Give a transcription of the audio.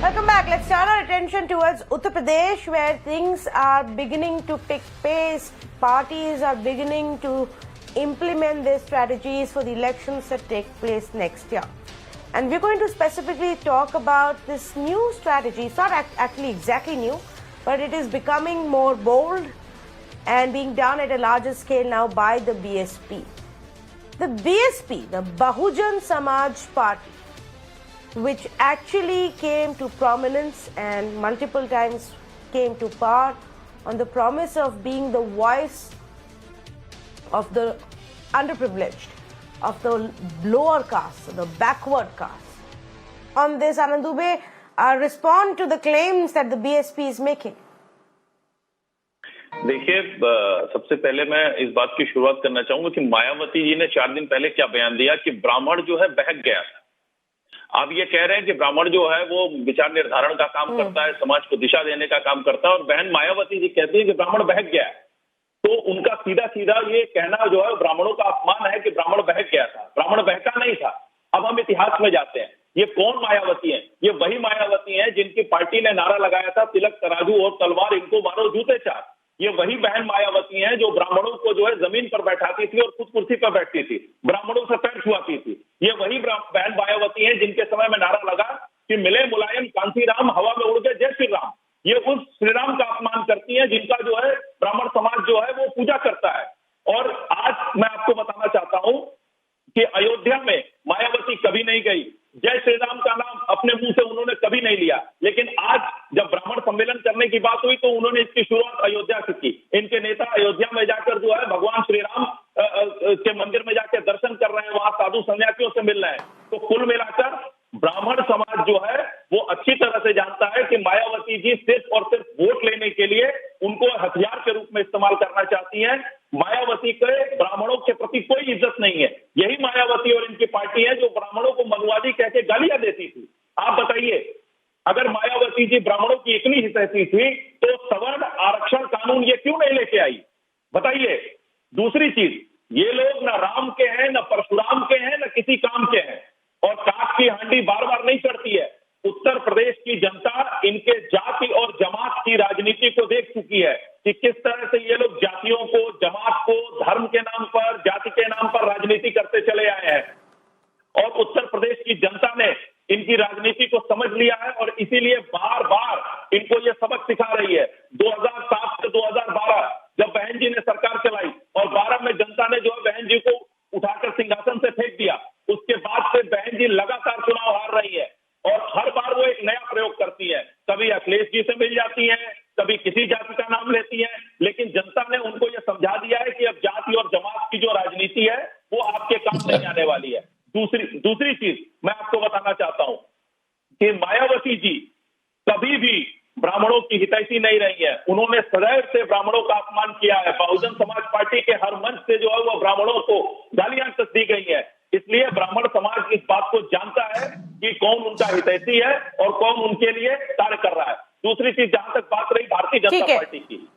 Welcome back. Let's turn our attention towards Uttar Pradesh, where things are beginning to pick pace. Parties are beginning to implement their strategies for the elections that take place next year. And we're going to specifically talk about this new strategy. It's not actually exactly new, but it is becoming more bold and being done at a larger scale now by the BSP. The BSP, the Bahujan Samaj Party, which actually came to prominence and multiple times came to power on the promise of being the voice of the underprivileged, of the lower caste, the backward caste. On this, Anand Dubey, respond to the claims that the BSP is making. देखिए, सबसे पहले मैं इस बात की शुरुआत करना चाहूंगा कि मायावती जी ने 4 दिन पहले क्या बयान दिया कि ब्राह्मण जो है बहक गया था। आप ये कह रहे हैं कि ब्राह्मण जो है वो विचार निर्धारण का काम करता है, समाज को दिशा देने का काम करता है, और बहन मायावती जी कहती है कि ब्राह्मण बहक गया है। तो उनका सीधा सीधा ये कहना जो है ब्राह्मणों का अपमान है कि ब्राह्मण बहक गया था। ब्राह्मण बहका नहीं था। अब हम इतिहास में जाते हैं। ये कौन मायावती है? ये वही मायावती है जिनकी पार्टी ने नारा लगाया था, तिलक तराजू और तलवार इनको मारो जूते चार। ये वही बहन मायावती है जो ब्राह्मणों को जो है जमीन पर बैठाती थी और खुद कुर्सी पर बैठती थी, ब्राह्मणों से पैर छुआती थी। ये वही बहन मायावती है जिनके समय में नारा लगा कि मिले मुलायम कांसी राम, हवा में उड़ गए जय श्री राम। ये उस श्री राम का अपमान करती है जिनका जो है ब्राह्मण समाज जो है वो पूजा करता है। और आज मैं आपको बताना चाहता हूं कि अयोध्या में मायावती कभी नहीं गई, जय श्री राम का नाम अपने मुंह से उन्होंने कभी नहीं लिया, लेकिन आज जब ब्राह्मण सम्मेलन करने की बात हुई तो उन्होंने इसकी शुरुआत अयोध्या से की। इनके नेता अयोध्या में जाकर जो है भगवान श्री राम के मंदिर में जाकर दर्शन कर रहे हैं, वहां साधु सन्यासियों से मिल रहे हैं। तो कुल मिलाकर ब्राह्मण समाज जो है वो अच्छी तरह से जानता है कि मायावती जी सिर्फ और सिर्फ वोट लेने के लिए उनको हथियार के रूप में इस्तेमाल करना चाहती हैं। मायावती के ब्राह्मणों के प्रति कोई इज्जत नहीं है। यही मायावती और इनकी पार्टी है जो ब्राह्मणों को मनुवादी कह के गालियां देती थी। आप बताइए, अगर मायावती जी ब्राह्मणों की इतनी हितैषी थी तो सवर्ण आरक्षण कानून ये क्यों नहीं लेके आई? बताइए। दूसरी चीज, ये लोग न राम के हैं, न परशुराम के हैं, न किसी काम के हैं, और काट की हांडी बार बार नहीं चढ़ती है। उत्तर प्रदेश की जनता इनके जाति और जमात की राजनीति को देख चुकी है कि किस तरह से ये लोग जातियों को, जमात को धर्म के नाम पर, जाति के नाम पर राजनीति करते चले आए हैं। और उत्तर प्रदेश की जनता ने इनकी राजनीति को समझ लिया है और इसीलिए बार बार इनको ये सबक सिखा रही है। 2007 से 2012 जब बहन जी ने सरकार चलाई और 12 में जनता ने जो है बहन जी को उठाकर सिंहासन से फेंक दिया, उसके बाद से बहन जी लगातार चुनाव हार रही है और हर बार वो एक नया प्रयोग करती है। कभी अखिलेश जी से मिल जाती है, कभी किसी जाति का नाम लेती है, लेकिन जनता ने उनको ये समझा दिया है कि अब जाति और जमात की जो राजनीति है वो आपके काम नहीं आने वाली है। दूसरी चीज मैं आपको बताना चाहता हूं कि मायावती जी कभी भी ब्राह्मणों की हितैषी नहीं रही है। उन्होंने सदैव से ब्राह्मणों का अपमान किया है। बहुजन समाज पार्टी के हर मंच से जो है वो ब्राह्मणों को गालियां तक दी गई है। इसलिए ब्राह्मण समाज इस बात को जानता है कि कौन उनका हितैषी है और कौन उनके लिए कार्य कर रहा है। दूसरी चीज, जहां तक बात रही भारतीय जनता पार्टी की,